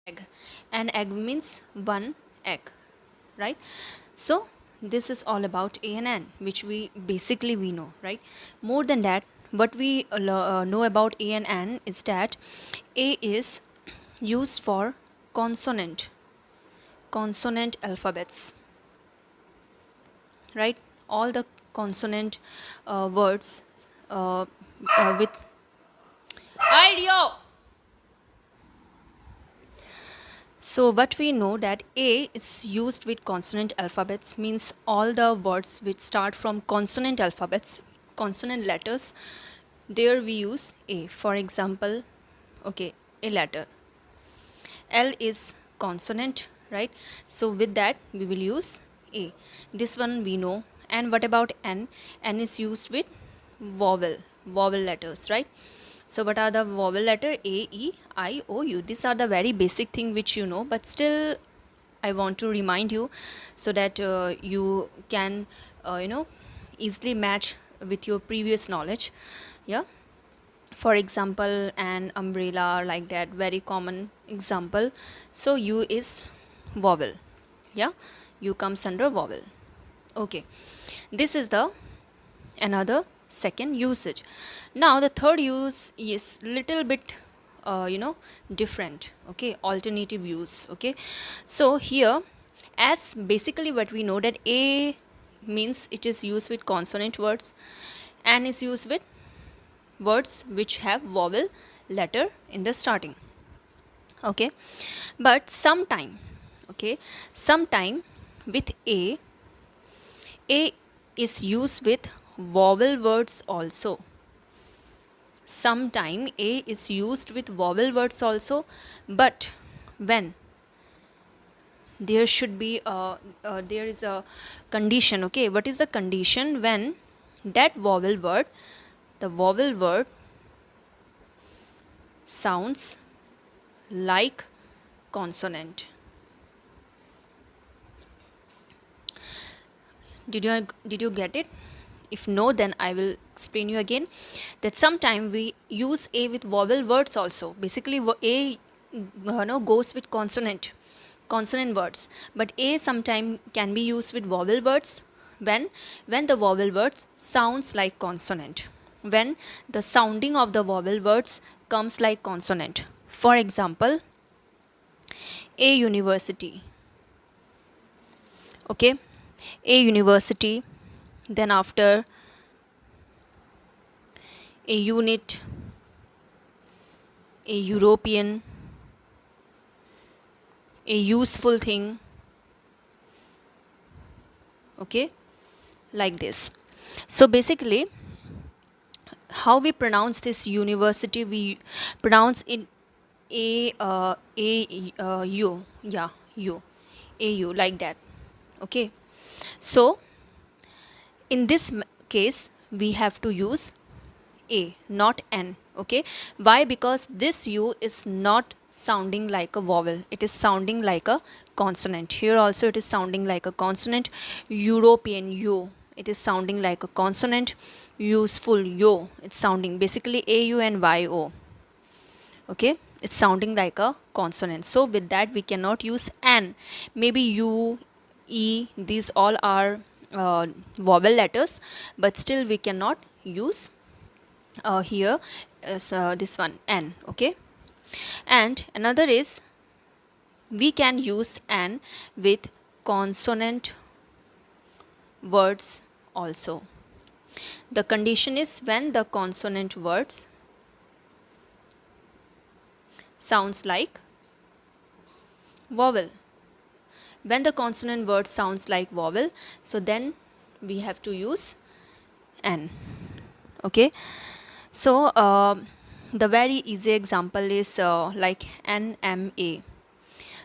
egg. An egg means one egg, right? So this is all about a and n, which we know, right? More than that, what we know about a and n is that a is used for consonant alphabets, right? All the consonant words with idea. So but we know that A is used with consonant alphabets, means all the words which start from consonant alphabets, consonant letters, there we use A. For example, okay, a letter. L is consonant, right? So with that we will use A. This one we know. And what about N? N is used with vowel letters, right? So what are the vowel letter? A, E, I, O, U. These are the very basic thing which you know, but still I want to remind you so that you can easily match with your previous knowledge. Yeah. For example, an umbrella, like that, very common example. So U is vowel. Yeah, U comes under vowel. Okay, this is the another second usage. Now the third use is little bit different. Okay, alternative use. Okay, so here, as basically what we know, that A means it is used with consonant words, and is used with words which have vowel letter in the starting. Okay, but sometime, okay, sometime with A is used with vowel words also. Sometime A is used with vowel words also, but when there should be there is a condition. Okay, what is the condition? When that the vowel word sounds like consonant. Did you get it? If no, then I will explain you again, that sometime we use A with vowel words also. Basically A goes with consonant words, but A sometime can be used with vowel words when the vowel words sounds like consonant, when the sounding of the vowel words comes like consonant. For example, a university. Okay, a university, then after a unit, a European, a useful thing. Okay, like this. So basically, how we pronounce this university, we pronounce it u, yeah, u, a u, like that. Okay, so in this case we have to use A, not N. Okay, why? Because this U is not sounding like a vowel, it is sounding like a consonant. Here also it is sounding like a consonant. European, U, it is sounding like a consonant. Useful, yo, it's sounding basically A U and Y O. Okay, it's sounding like a consonant. So with that we cannot use N. Maybe U, E, these all are vowel letters, but still we cannot use here is this one N. Okay, and another is we can use N with consonant words also. The condition is when the consonant words sounds like vowel. When the consonant word sounds like vowel, so then we have to use N. Okay, so the very easy example is like NMA.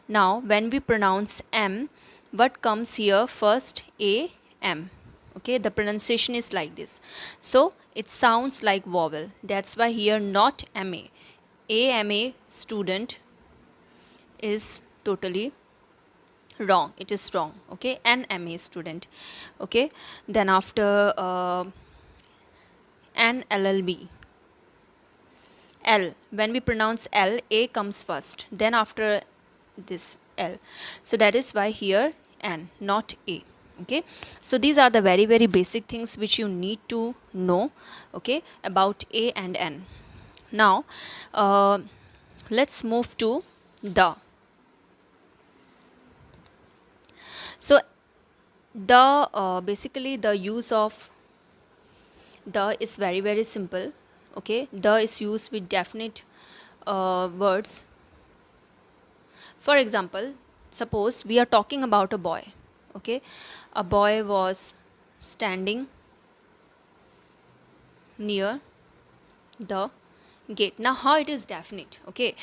Now when we pronounce M, what comes here first? A, M. Okay, the pronunciation is like this, so it sounds like vowel. That's why here not MA. AMA student is totally wrong, it is wrong. Okay, NMA student. Okay, then after an LLB. L, when we pronounce L, A comes first, then after this L. So that is why here N, not A. Okay, so these are the very very basic things which you need to know, okay, about A and N. Now let's move to the. So the basically the use of the is very very simple. Okay, the is used with definite words. For example, suppose we are talking about a boy. Okay, a boy was standing near the gate. Now how it is definite? Okay,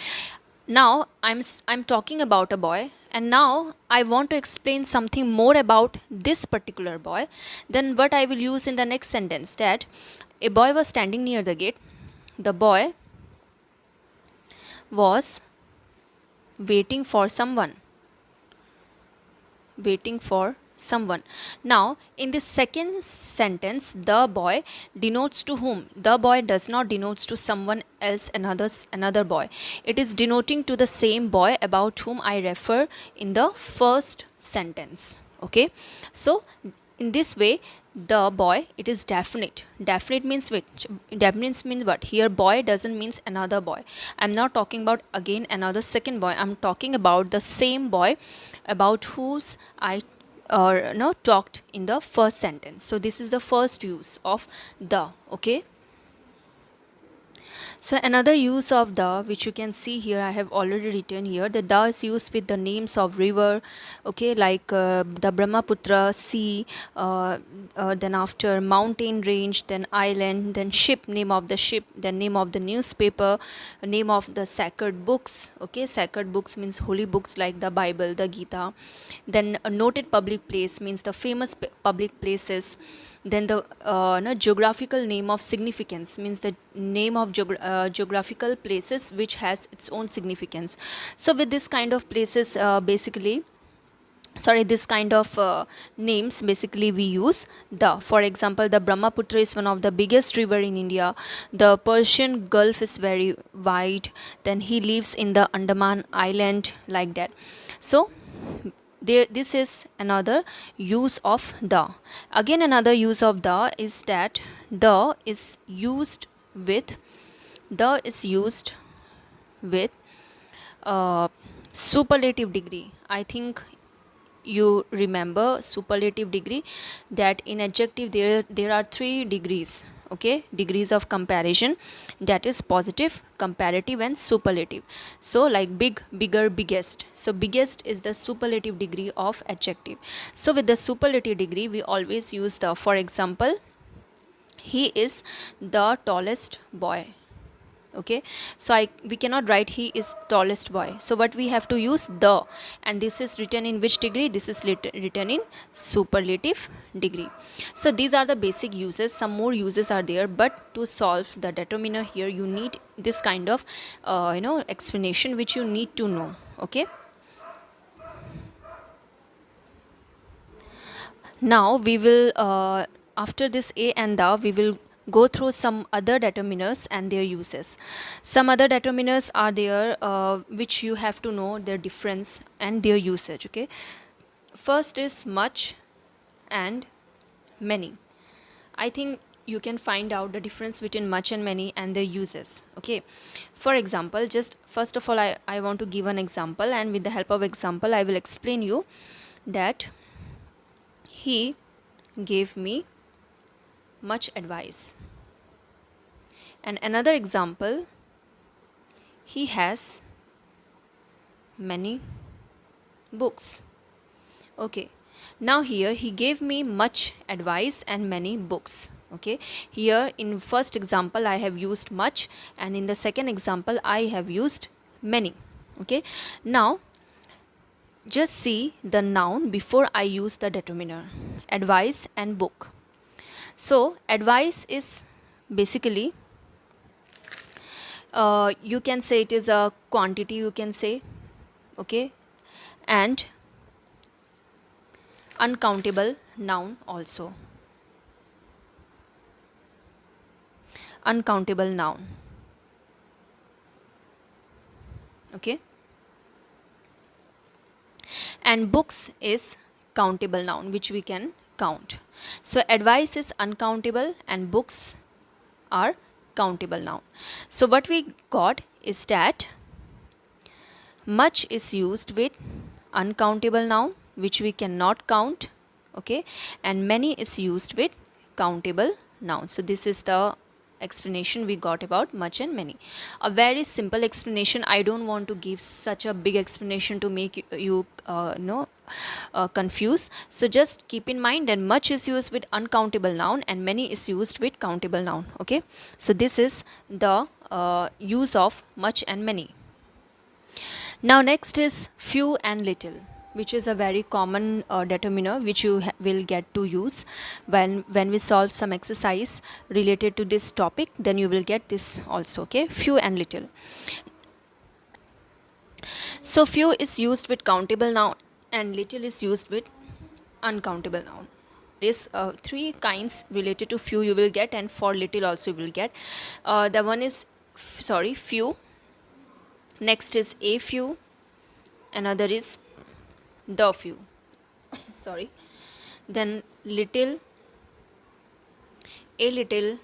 now I'm talking about a boy, and now I want to explain something more about this particular boy. Then what I will use in the next sentence, that a boy was standing near the gate. The boy was waiting for someone. Waiting for someone. Now in the second sentence, the boy denotes to whom? The boy does not denotes to someone else, another boy. It is denoting to the same boy about whom I refer in the first sentence. Okay, so in this way the boy, it is definite. Definite means which? Definite means what? Here boy doesn't means another boy. I'm not talking about again another second boy. I'm talking about the same boy about whose I no talked in the first sentence. So this is the first use of the. Okay, so another use of the, which you can see here, I have already written here. The the is used with the names of river, okay, like the Brahmaputra, sea, then after mountain range, then island, then ship, name of the ship, then name of the newspaper, name of the sacred books. Okay, sacred books means holy books like the Bible, the Gita. Then a noted public place means the famous public places. Then the no, geographical name of significance means the name of geographical places which has its own significance. So with this kind of places basically, sorry, this kind of names basically we use the. For example, the Brahmaputra is one of the biggest river in India. The Persian Gulf is very wide. Then he lives in the Andaman island, like that. So there, this is another use of the. Again another use of the is that the is used with, the is used with superlative degree. I think you remember superlative degree, that in adjective there are 3 degrees. Okay, degrees of comparison, that is positive, comparative and superlative. So like big, bigger, biggest. So biggest is the superlative degree of adjective. So with the superlative degree we always use the. For example, he is the tallest boy. Okay, so we cannot write he is tallest boy. So what we have to use the, and this is written in which degree? This is written in superlative degree. So these are the basic uses. Some more uses are there, but to solve the determiner here you need this kind of explanation which you need to know. Okay, now we will after this a and the, we will go through some other determiners and their uses. Some other determiners are there which you have to know their difference and their usage. Okay, first is much and many. I think you can find out the difference between much and many and their uses. Okay, for example, just first of all I want to give an example, and with the help of example I will explain you that he gave me much advice. And another example, he has many books. Okay, now here he gave me much advice and many books. Okay, here in first example I have used much, and in the second example I have used many. Okay, now just see the noun before I use the determiner, advice and book. So advice is basically you can say it is a quantity, you can say. Okay, and uncountable noun also. Uncountable noun. Okay, and books is countable noun which we can count. So advice is uncountable and books are countable noun. So what we got is that much is used with uncountable noun which we cannot count, okay, and many is used with countable noun. So this is the explanation we got about much and many. A very simple explanation. I don't want to give such a big explanation to make you confused. So just keep in mind that much is used with uncountable noun and many is used with countable noun, okay. So this is the use of much and many. Now next is few and little, which is a very common determiner which you will get to use when we solve some exercise related to this topic. Then you will get this also, okay, few and little. So few is used with countable noun and little is used with uncountable noun. There's three kinds related to few you will get, and for little also you will get. The one is few, next is a few, another is the few sorry, then little, a little,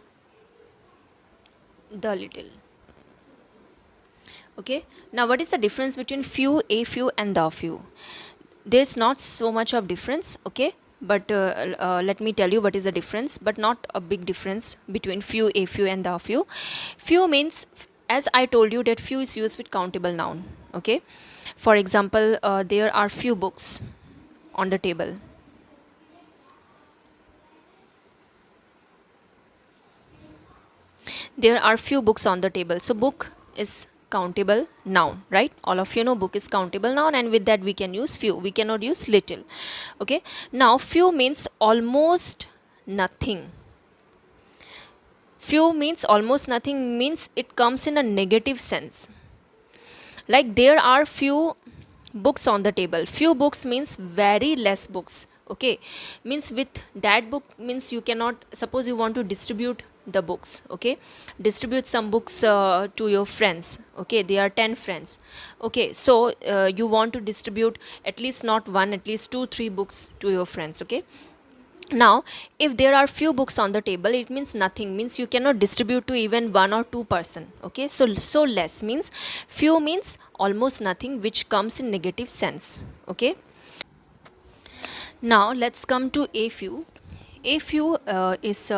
the little, okay. Now what is the difference between few, a few and the few? There's not so much of difference, okay, but let me tell you what is the difference, but not a big difference between few, a few and the few. Few means, as I told you, that few is used with countable noun, okay. For example, there are few books on the table. There are few books on the table. So book is countable noun, right? All of you know book is countable noun, and with that we can use few. We cannot use little, okay. Now few means almost nothing. Few means almost nothing means it comes in a negative sense. Like there are few books on the table. Few books means very less books, okay. Means with that book means you cannot, suppose you want to distribute the books, okay, distribute some books to your friends, okay, there are 10 friends, okay. So you want to distribute at least not one, at least 2-3 books to your friends, okay. Now if there are few books on the table, it means nothing, means you cannot distribute to even 1 or 2 person, okay. So less means few means almost nothing, which comes in negative sense, okay. Now let's come to a few. A few is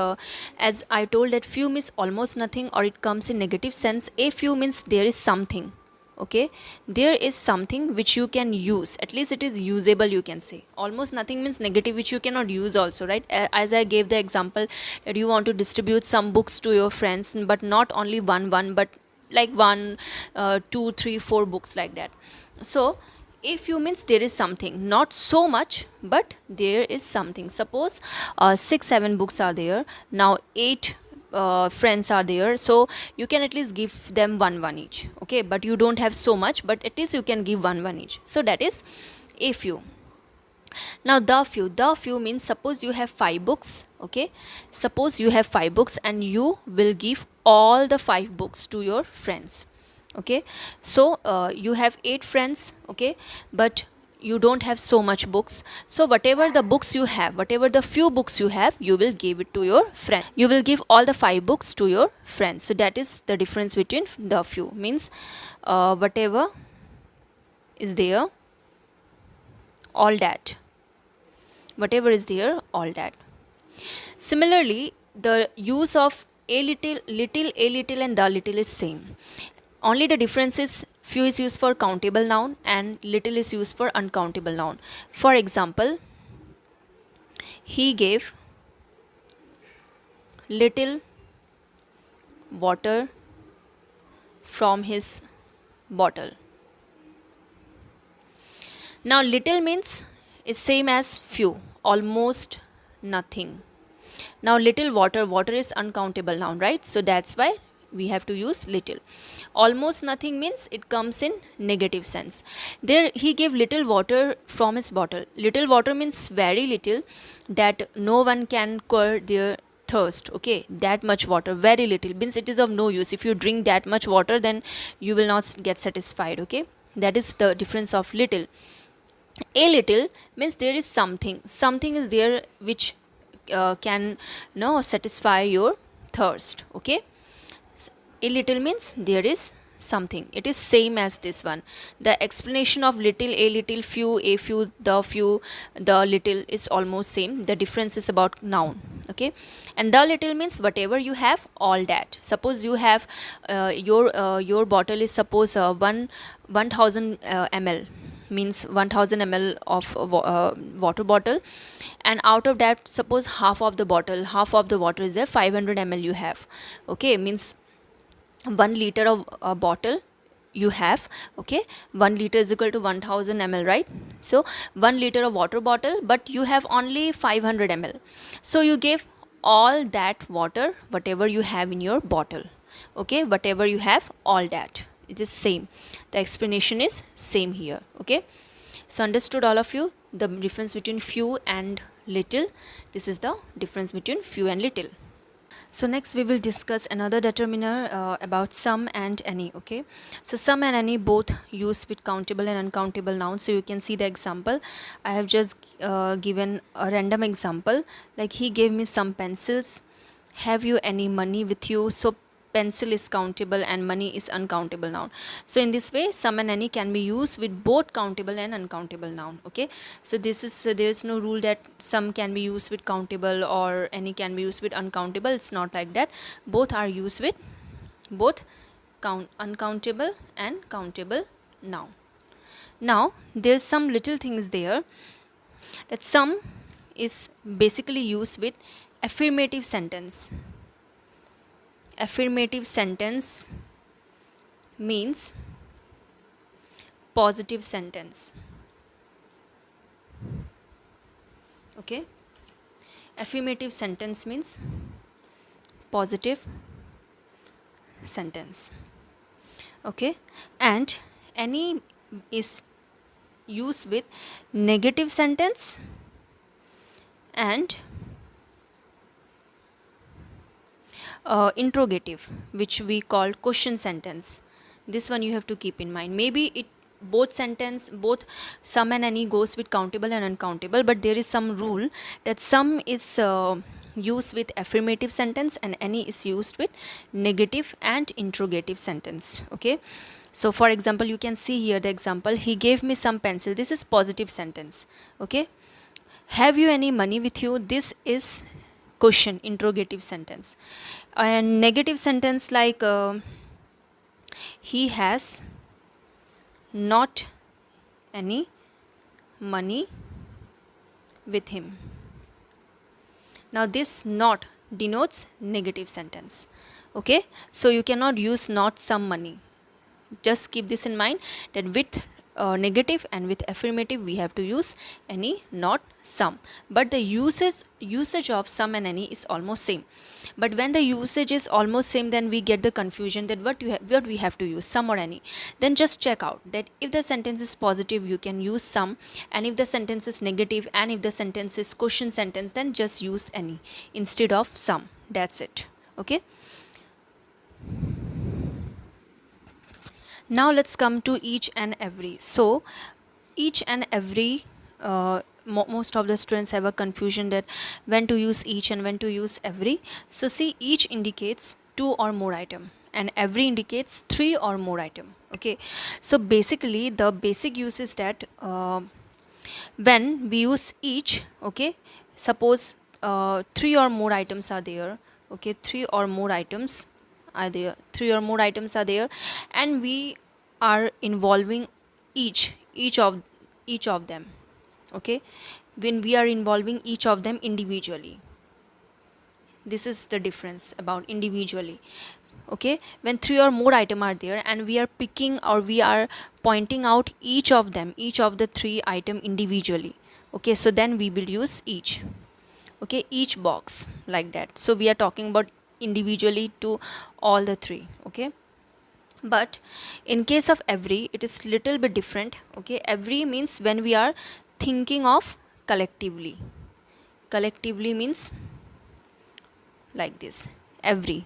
as I told that few means almost nothing or it comes in negative sense. A few means there is something, okay, there is something which you can use, at least it is usable, you can say. Almost nothing means negative, which you cannot use also, right? As I gave the example that you want to distribute some books to your friends, but not only one but like 1 2 3 4 books like that. So a few means there is something, not so much, but there is something. Suppose 6-7 books are there, now 8 friends are there, so you can at least give them one each, okay, but you don't have so much, but at least you can give one each. So that is a few. Now the few means, suppose you have 5 books, okay, suppose you have 5 books and you will give all the 5 books to your friends, okay. So you have 8 friends, okay, but you don't have so much books, so whatever the books you have, whatever the few books you have, you will give it to your friend. You will give all the 5 books to your friends. So that is the difference between the few, means whatever is there, all that, whatever is there, all that. Similarly, the use of a little, a little and the little is same. Only the difference is few is used for countable noun and little is used for uncountable noun. For example, he gave little water from his bottle. Now little means is same as few, almost nothing. Now little water is uncountable noun, right? So that's why we have to use little. Almost nothing means it comes in negative sense. There he gave little water from his bottle. Little water means very little, that no one can cure their thirst, okay. That much water, very little, means it is of no use. If you drink that much water, then you will not get satisfied, okay. That is the difference of little. A little means there is something is there which can satisfy your thirst. Okay, a little means there is something, it is same as this one. The explanation of little, a little, few, a few, the little is almost same, the difference is about noun. Okay, and the little means whatever you have, all that. Suppose you have your bottle is suppose 1000 ml, means 1000 ml of water bottle, and out of that suppose half of the water is there, 500 ml you have. Okay, means 1 liter of a bottle you have. Okay, 1 liter is equal to 1000 ml, right? So 1 liter of water bottle, but you have only 500 ml, so you give all that water whatever you have in your bottle. Okay, whatever you have, all that, it is same, the explanation is same here. Okay, so understood all of you the difference between few and little. This is the difference between few and little. So next we will discuss another determiner about some and any. Okay, so some and any both used with countable and uncountable nouns. So you can see the example. I have just given a random example, like he gave me some pencils. Have you any money with you? So pencil is countable and money is uncountable noun. So in this way some and any can be used with both countable and uncountable noun. Okay, so this is there is no rule that some can be used with countable or any can be used with uncountable. It's not like that, both are used with both uncountable and countable noun. Now there's some little things there, that some is basically used with affirmative sentence. Affirmative sentence means positive sentence. Okay, affirmative sentence means positive sentence. Okay, and any is used with negative sentence and interrogative, which we call question sentence. This one you have to keep in mind. Maybe it both sentence, both some and any goes with countable and uncountable, but there is some rule that some is used with affirmative sentence and any is used with negative and interrogative sentence. Okay, so for example you can see here the example, he gave me some pencil. This is positive sentence. Okay, have you any money with you? This is question, interrogative sentence. And negative sentence like he has not any money with him. Now this not denotes negative sentence. Okay, so you cannot use not some money. Just keep this in mind, that with negative and with affirmative we have to use any, not some. But the usage of some and any is almost same. But when the usage is almost same, then we get the confusion that what we have to use, some or any. Then just check out that if the sentence is positive you can use some, and if the sentence is negative and if the sentence is question sentence, then just use any instead of some. That's it. Okay, now let's come to each and every. So each and every, most of the students have a confusion that when to use each and when to use every. So see, each indicates 2 or more item and every indicates 3 or more item. Okay, so basically the basic use is that when we use each, okay, suppose 3 or more items are there. Okay, 3 or more items are there, 3 or more items are there, and we are involving each of them. Okay, when we are involving each of them individually, this is the difference about individually. Okay, when 3 or more item are there and we are picking or we are pointing out each of them, each of the 3 item individually. Okay, so then we will use each. Okay, each box, like that. So we are talking about individually to all the 3. Okay, but in case of every it is little bit different. Okay, every means when we are thinking of collectively. Collectively means like this, every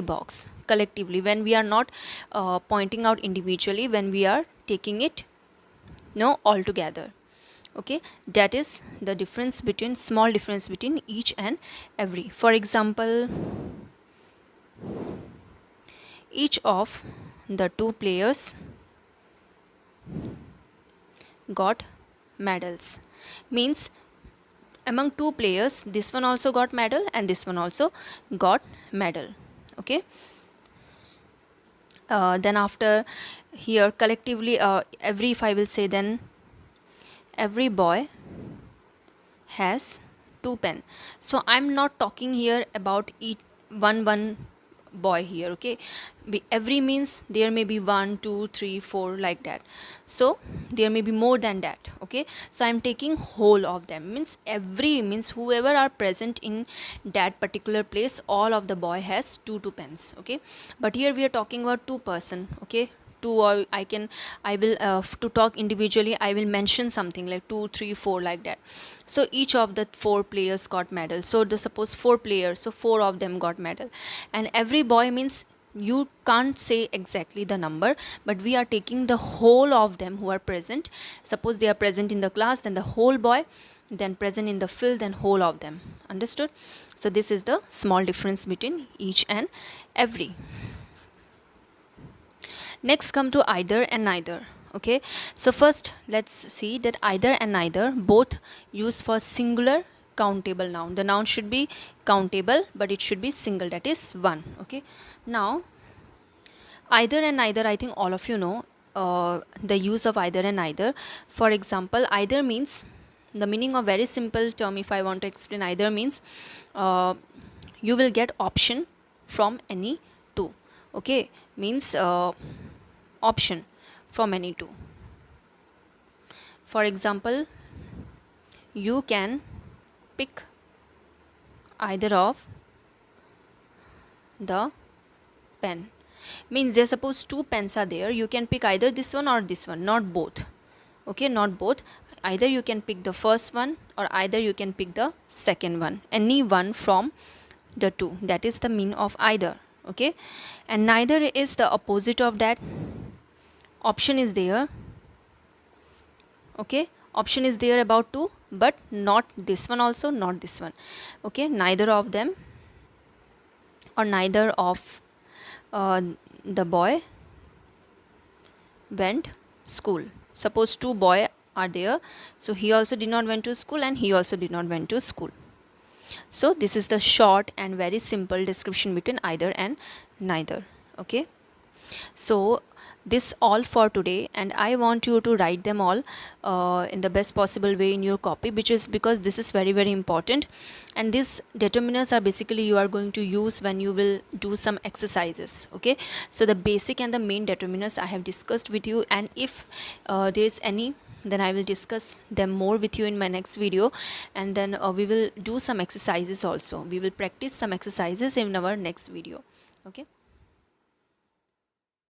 box collectively, when we are not pointing out individually, when we are taking it No, all together. Okay, that is the difference between, small difference between each and every. For example, each of the two players got medals. Means among two players, this one also got medal and this one also got medal. Okay. Then after here collectively, every, if I will say, then every boy has two pen. So I'm not talking here about each one boy here. Okay, every means there may be 1 2 3 4 like that, so there may be more than that. Okay, so I'm taking whole of them, means every, means whoever are present in that particular place, all of the boy has two pens. Okay, but here we are talking about two person. Okay, two, or I will to talk individually, I will mention something like 2 3 4 like that. So each of the four players got medal. So the suppose four players, so four of them got medal. And every boy means you can't say exactly the number, but we are taking the whole of them who are present. Suppose they are present in the class, then the whole boy, then present in the field, then whole of them. Understood? So this is the small difference between each and every. Next come to either and neither. Okay, so first let's see that either and neither both used for singular countable noun. The noun should be countable, but it should be single, that is one. Okay, now either and neither, I think all of you know the use of either and neither. For example, either means, the meaning of very simple term, if I want to explain, either means you will get option from any two. Okay, means option from any two. For example, you can pick either of the pen. Means there, suppose two pens are there, you can pick either this one or this one, not both. Okay, not both. Either you can pick the first one or either you can pick the second one, any one from the two. That is the meaning of either. Okay, and neither is the opposite of that. Option is there. Okay, option is there about two, but not this one also, not this one. Okay, neither of them, or neither of the boy went school. Suppose two boy are there, so he also did not went to school and he also did not went to school. So this is the short and very simple description between either and neither. Okay, so this all for today, and I want you to write them all in the best possible way in your copy, which is because this is very very important. And these determiners are basically you are going to use when you will do some exercises. Okay, so the basic and the main determiners I have discussed with you, and if there is any, then I will discuss them more with you in my next video. And then we will do some exercises also. We will practice some exercises in our next video. Okay.